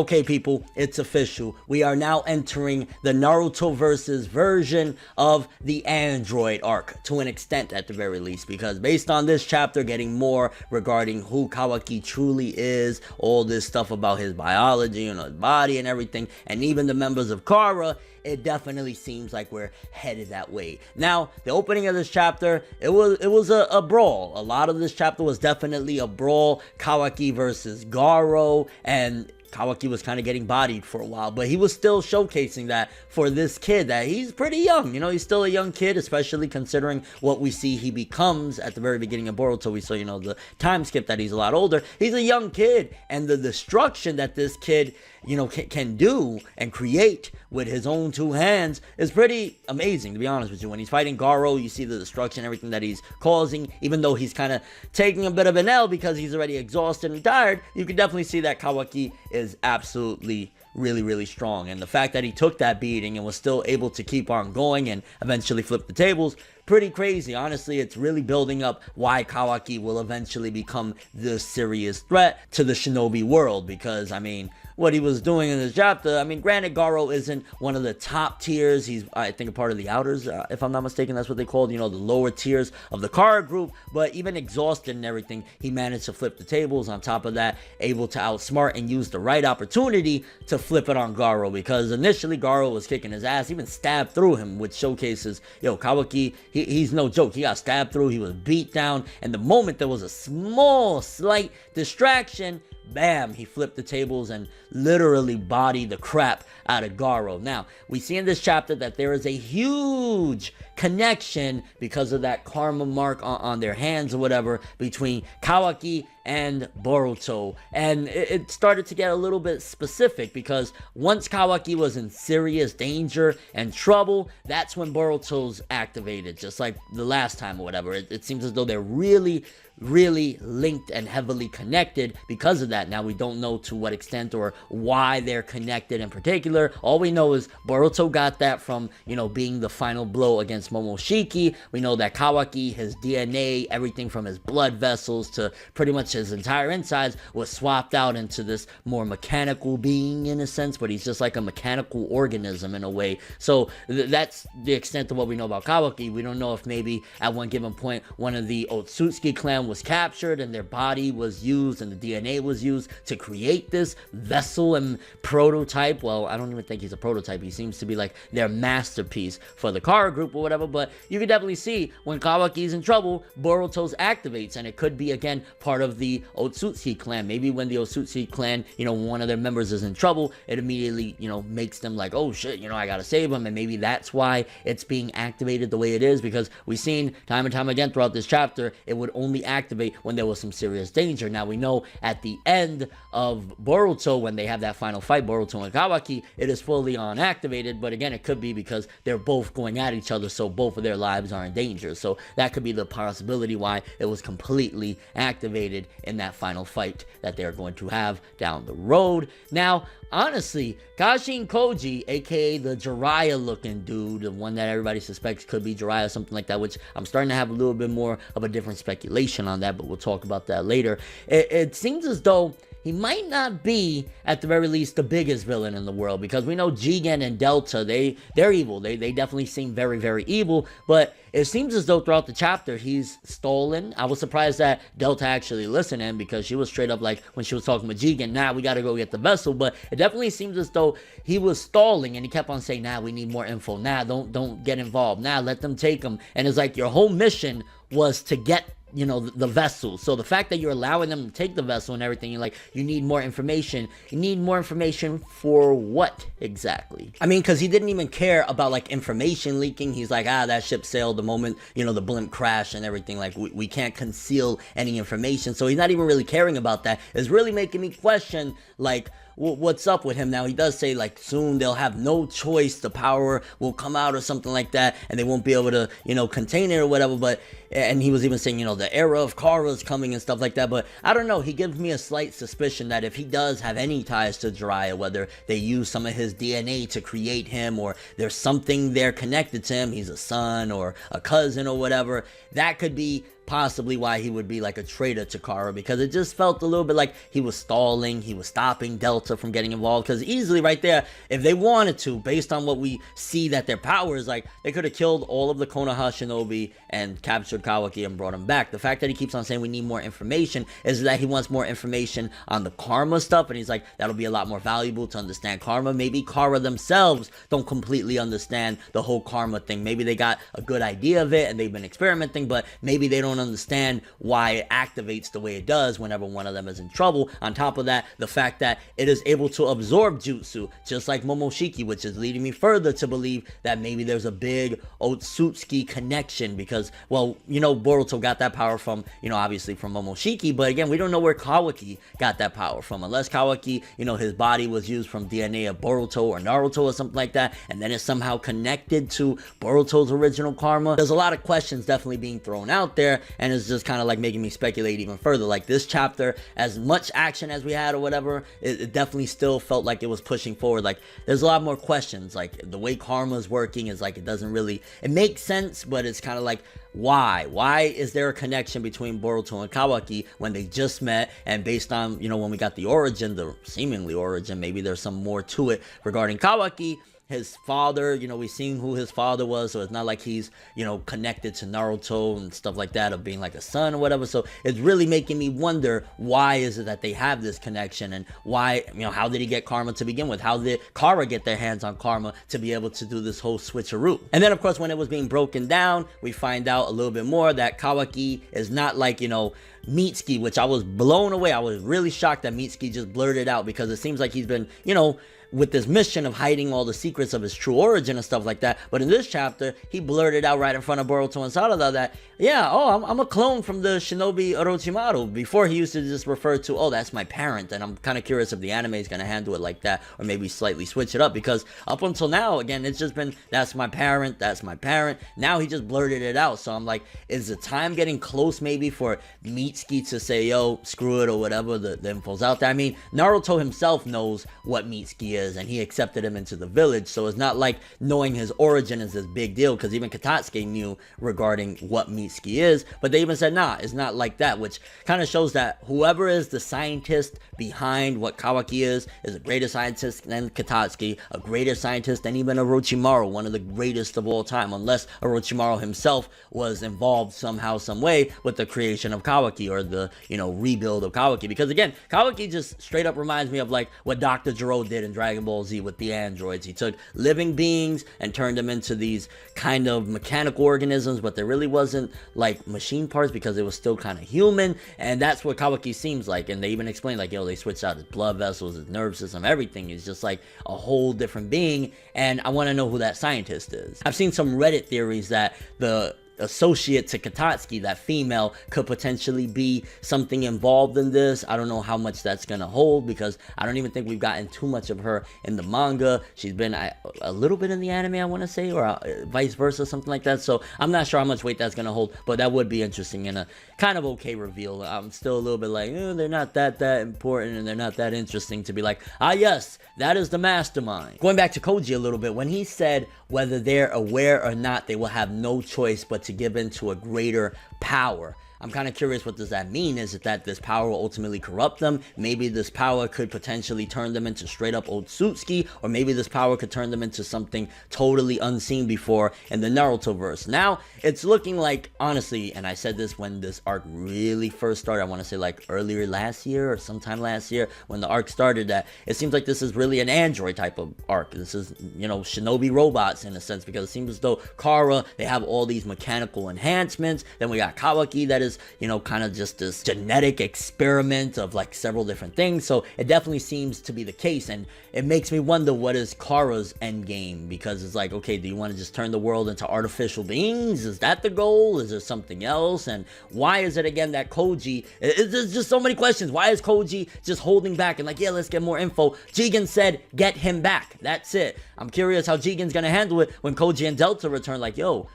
Okay, people, it's official. We are now entering the Naruto versus version of the Android arc, to an extent at the very least, because based on this chapter, getting more regarding who Kawaki truly is, all this stuff about his biology and his body and everything, and even the members of Kara, it definitely seems like we're headed that way. Now, the opening of this chapter, it was a brawl. A lot of this chapter was definitely a brawl. Kawaki versus Garo, and Kawaki was kind of getting bodied for a while, but he was still showcasing that for this kid, that he's pretty young. You know, he's still a young kid, especially considering what we see he becomes at the very beginning of Boruto. We saw, you know, the time skip that he's a lot older. He's a young kid, and the destruction that this kid, you know, can do and create with his own two hands is pretty amazing, to be honest with you. When he's fighting Garo, you see the destruction, everything that he's causing, even though he's kind of taking a bit of an L because he's already exhausted and tired. You can definitely see that Kawaki is absolutely really strong, and the fact that he took that beating and was still able to keep on going and eventually flip the tables, pretty crazy. Honestly, it's really building up why Kawaki will eventually become the serious threat to the shinobi world, because I mean, what he was doing in this chapter, I mean, granted, Garo isn't one of the top tiers. He's, I think, a part of the outers, if I'm not mistaken. That's what they called, you know, the lower tiers of the Kara group. But even exhausted and everything, he managed to flip the tables. On top of that, able to outsmart and use the right opportunity to flip it on Garo, because initially Garo was kicking his ass, even stabbed through him, which showcases, yo, Kawaki, he's no joke. He got stabbed through, he was beat down, and the moment there was a small, slight distraction, bam, he flipped the tables and literally bodied the crap out of Garo. Now, we see in this chapter that there is a huge connection because of that karma mark on their hands or whatever between Kawaki and Boruto, and it started to get a little bit specific, because once Kawaki was in serious danger and trouble, that's when Boruto's activated, just like the last time or whatever. It seems as though they're really linked and heavily connected because of that. Now, we don't know to what extent or why they're connected in particular. All we know is Boruto got that from, you know, being the final blow against Momoshiki. We know that Kawaki, his DNA, everything from his blood vessels to pretty much his entire insides, was swapped out into this more mechanical being in a sense, but he's just like a mechanical organism in a way. So that's the extent of what we know about Kawaki. We don't know if maybe at one given point one of the Otsutsuki clan was captured and their body was used and the DNA was used to create this vessel and prototype. Well, I don't even think he's a prototype. He seems to be like their masterpiece for the Kara group or whatever, but you can definitely see when Kawaki's in trouble, Boruto's activates, and it could be, again, part of the Otsutsuki clan. Maybe when the Otsutsuki clan, you know, one of their members is in trouble, it immediately, you know, makes them like, oh shit, you know, I gotta save him, and maybe that's why it's being activated the way it is, because we've seen time and time again throughout this chapter, it would only activate when there was some serious danger. Now, we know at the end of Boruto, when they have that final fight, Boruto and Kawaki, it is fully on activated, but again, it could be because they're both going at each other, so both of their lives are in danger. So that could be the possibility why it was completely activated in that final fight that they're going to have down the road. Now, honestly, Kashin Koji, aka the Jiraiya looking dude, the one that everybody suspects could be Jiraiya, something like that, which I'm starting to have a little bit more of a different speculation on that, but we'll talk about that later. It seems as though he might not be, at the very least, the biggest villain in the world, because we know Jigen and Delta, they're evil. They definitely seem very evil, but it seems as though throughout the chapter, he's stolen. I was surprised that Delta actually listened to him, because she was straight up like, when she was talking with Jigen, nah, we gotta go get the vessel, but it definitely seems as though he was stalling, and he kept on saying, nah, we need more info, nah, don't get involved, nah, let them take him, and it's like your whole mission was to get, you know, the vessel. So the fact that you're allowing them to take the vessel and everything, you're like, you need more information. You need more information for what exactly? I mean, because he didn't even care about like information leaking. He's like, that ship sailed the moment, you know, the blimp crashed and everything. Like, we can't conceal any information. So he's not even really caring about that. It's really making me question, like, what's up with him now. He does say, like, soon they'll have no choice, the power will come out or something like that, and they won't be able to, you know, contain it or whatever. But, and he was even saying, you know, the era of Kara is coming and stuff like that. But I don't know, he gives me a slight suspicion that if he does have any ties to Jiraiya, whether they use some of his DNA to create him, or there's something there connected to him, he's a son or a cousin or whatever, that could be possibly why he would be like a traitor to Kara, because it just felt a little bit like he was stalling, he was stopping Delta from getting involved, because easily right there, if they wanted to, based on what we see that their power is like, they could have killed all of the Konoha shinobi and captured Kawaki and brought him back. The fact that he keeps on saying we need more information is that he wants more information on the karma stuff, and he's like, that'll be a lot more valuable to understand karma. Maybe Kara themselves don't completely understand the whole karma thing. Maybe they got a good idea of it and they've been experimenting, but maybe they don't understand why it activates the way it does whenever one of them is in trouble. On top of that, the fact that it is able to absorb jutsu, just like Momoshiki, which is leading me further to believe that maybe there's a big Otsutsuki connection, because, well, you know, Boruto got that power from, you know, obviously from Momoshiki, but again, we don't know where Kawaki got that power from, unless Kawaki, you know, his body was used from DNA of Boruto or Naruto or something like that, and then it's somehow connected to Boruto's original karma. There's a lot of questions definitely being thrown out there, and it's just kind of like making me speculate even further. Like, this chapter, as much action as we had or whatever, it definitely still felt like it was pushing forward. Like, there's a lot more questions. Like, the way karma's working is like, it doesn't really, it makes sense, but it's kind of like, why is there a connection between Boruto and Kawaki when they just met? And based on, you know, when we got the origin, the seemingly origin, maybe there's some more to it regarding Kawaki. His father, you know, we've seen who his father was, so it's not like he's, you know, connected to Naruto and stuff like that, of being like a son or whatever. So it's really making me wonder, why is it that they have this connection, and why, you know, how did he get karma to begin with? How did Kara get their hands on karma to be able to do this whole switcheroo? And then, of course, when it was being broken down, we find out a little bit more that Kawaki is not like, you know, Mitsuki, which I was blown away. I was really shocked that Mitsuki just blurted out, because it seems like he's been, you know, with this mission of hiding all the secrets of his true origin and stuff like that. But in this chapter, he blurted out right in front of Boruto and Sarada that, yeah, oh, I'm a clone from the shinobi Orochimaru. Before, he used to just refer to, oh, that's my parent. And I'm kind of curious if the anime is going to handle it like that, or maybe slightly switch it up, because up until now, again, it's just been, that's my parent, that's my parent. Now he just blurted it out. So I'm like, is the time getting close maybe for Mitsuki to say, yo, screw it, or whatever, the info's out there? I mean, Naruto himself knows what Mitsuki is, and he accepted him into the village, so it's not like knowing his origin is this big deal, because even Katsuki knew regarding what Mitsuki is, but they even said, nah, it's not like that, which kind of shows that whoever is the scientist behind what Kawaki is a greater scientist than Katsuki, a greater scientist than even Orochimaru, one of the greatest of all time, unless Orochimaru himself was involved somehow, some way with the creation of Kawaki, or the, you know, rebuild of Kawaki, because again, Kawaki just straight up reminds me of like what Dr. Gero did in Dragon Ball Z with the androids. He took living beings and turned them into these kind of mechanical organisms, but there really wasn't like machine parts, because it was still kind of human, and that's what Kawaki seems like. And they even explained like, yo, they switched out his blood vessels, his nerve system, everything. He's just like a whole different being, and I want to know who that scientist is. I've seen some Reddit theories that the associate to Katsuki, that female, could potentially be something involved in this. I don't know how much that's gonna hold, because I don't even think we've gotten too much of her in the manga. She's been a little bit in the anime, I want to say, or vice versa, something like that. So I'm not sure how much weight that's gonna hold, but that would be interesting and a kind of okay reveal. I'm still a little bit like, they're not that important, and they're not that interesting to be like, ah yes, that is the mastermind. Going back to Koji a little bit, when he said whether they're aware or not, they will have no choice but to give in to a greater power. I'm kind of curious, what does that mean? Is it that this power will ultimately corrupt them? Maybe this power could potentially turn them into straight up Otsutsuki, or maybe this power could turn them into something totally unseen before in the Naruto verse. Now, it's looking like, honestly, and I said this when this arc really first started, I want to say like earlier last year or sometime last year when the arc started, that it seems like this is really an android type of arc. This is, you know, shinobi robots in a sense, because it seems as though Kara, they have all these mechanical enhancements. Then we got Kawaki, that is, you know, kind of just this genetic experiment of like several different things. So it definitely seems to be the case, and it makes me wonder, what is Kara's end game? Because it's like, okay, do you want to just turn the world into artificial beings? Is that the goal? Is there something else? And why is it again that Koji, there's just so many questions. Why is Koji just holding back and like, yeah, let's get more info? Jigen said, get him back. That's it. I'm curious how Jigen's gonna handle it when Koji and Delta return, like, yo,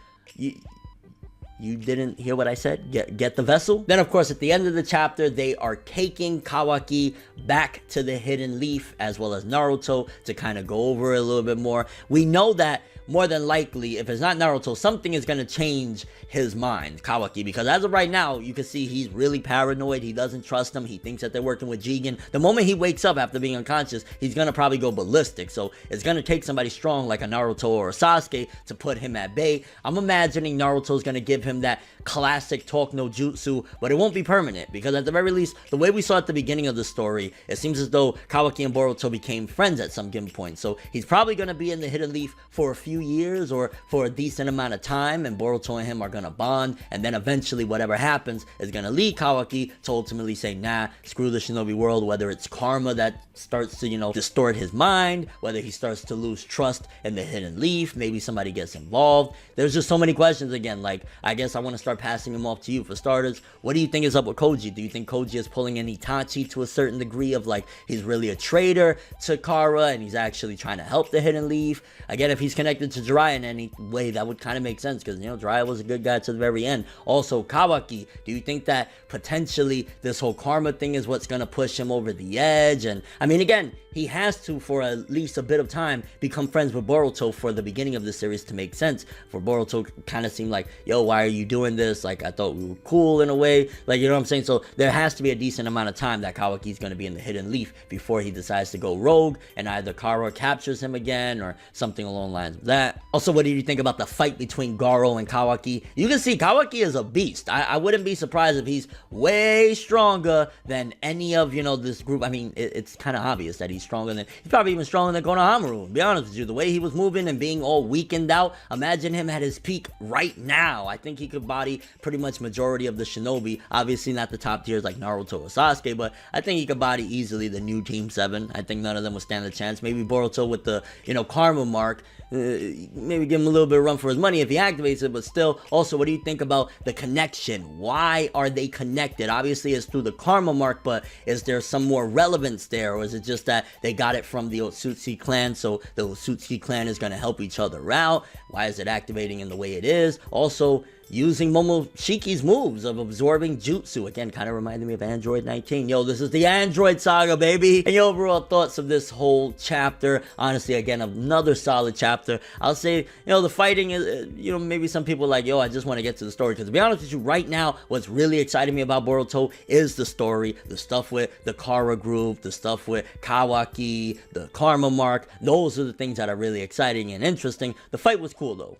You didn't hear what I said? Get the vessel? Then, of course, at the end of the chapter, they are taking Kawaki back to the Hidden Leaf, as well as Naruto, to kind of go over it a little bit more. We know that more than likely, if it's not Naruto, something is going to change his mind, Kawaki, because as of right now, you can see he's really paranoid. He doesn't trust him. He thinks that they're working with Jigen. The moment he wakes up after being unconscious, he's going to probably go ballistic. So it's going to take somebody strong like a Naruto or a Sasuke to put him at bay. I'm imagining Naruto's going to give him that classic talk no jutsu, but it won't be permanent, because at the very least, the way we saw at the beginning of the story, it seems as though Kawaki and Boruto became friends at some given point. So he's probably going to be in the Hidden Leaf for a few years or for a decent amount of time, and Boruto and him are going to bond, and then eventually whatever happens is going to lead Kawaki to ultimately say, nah, screw the shinobi world, whether it's karma that starts to, you know, distort his mind, whether he starts to lose trust in the Hidden Leaf, maybe somebody gets involved. There's just so many questions again. Like, I guess I want to start passing him off to you. For starters, what do you think is up with Koji? Do you think Koji is pulling an Itachi to a certain degree of, like, he's really a traitor to Kara and he's actually trying to help the Hidden Leaf? Again, if he's connected to Jiraiya in any way, that would kind of make sense, because, you know, Jiraiya was a good guy to the very end. Also, Kawaki, do you think that potentially this whole karma thing is what's going to push him over the edge? And I mean, again, he has to, for at least a bit of time, become friends with Boruto for the beginning of the series to make sense. For Boruto kind of seemed like, yo, why are you doing this? Like, I thought we were cool in a way. Like, you know what I'm saying? So there has to be a decent amount of time that Kawaki's going to be in the Hidden Leaf before he decides to go rogue and either Kara captures him again or something along the lines of that. Also, what do you think about the fight between Garo and Kawaki? You can see Kawaki is a beast. I wouldn't be surprised if he's way stronger than any of, you know, this group. I mean, it's kind of obvious that he's probably even stronger than Konohamaru, to be honest with you. The way he was moving and being all weakened out, imagine him at his peak right now. I think he could body pretty much majority of the shinobi. Obviously not the top tiers like Naruto or Sasuke, but I think he could body easily the new Team 7. I think none of them would stand a chance. Maybe Boruto with the, you know, karma mark, maybe give him a little bit of run for his money if he activates it, but still. Also, what do you think about the connection? Why are they connected? Obviously it's through the karma mark, but is there some more relevance there, or is it just that they got it from the Otsutsuki clan, so the Otsutsuki clan is going to help each other out? Why is it activating in the way it is? Also, using Momoshiki's moves of absorbing jutsu. Again, kind of reminded me of Android 19. Yo, this is the Android saga, baby. And your overall thoughts of this whole chapter. Honestly, again, another solid chapter. I'll say, you know, the fighting is, you know, maybe some people are like, yo, I just want to get to the story. Because to be honest with you, right now, what's really exciting me about Boruto is the story. The stuff with the Kara group, the stuff with Kawaki, the karma mark. Those are the things that are really exciting and interesting. The fight was cool, though.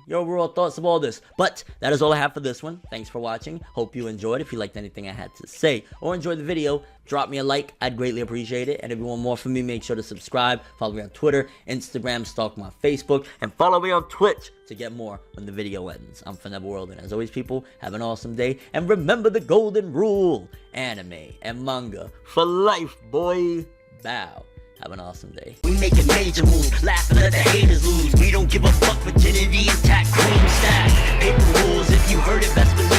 Your overall thoughts of all this. But that is all I have for this one. Thanks for watching. Hope you enjoyed. If you liked anything I had to say or enjoyed the video, drop me a like. I'd greatly appreciate it. And if you want more from me, make sure to subscribe. Follow me on Twitter, Instagram, stalk my Facebook, and follow me on Twitch to get more when the video ends. I'm ForneverWorld, and as always, people, have an awesome day. And remember the golden rule: anime and manga for life, boy. Bow. Have an awesome day. We making major moves, laugh and let the haters lose. We don't give a fuck, virginity intact, cream stack. Paper rules, if you heard it, best believe.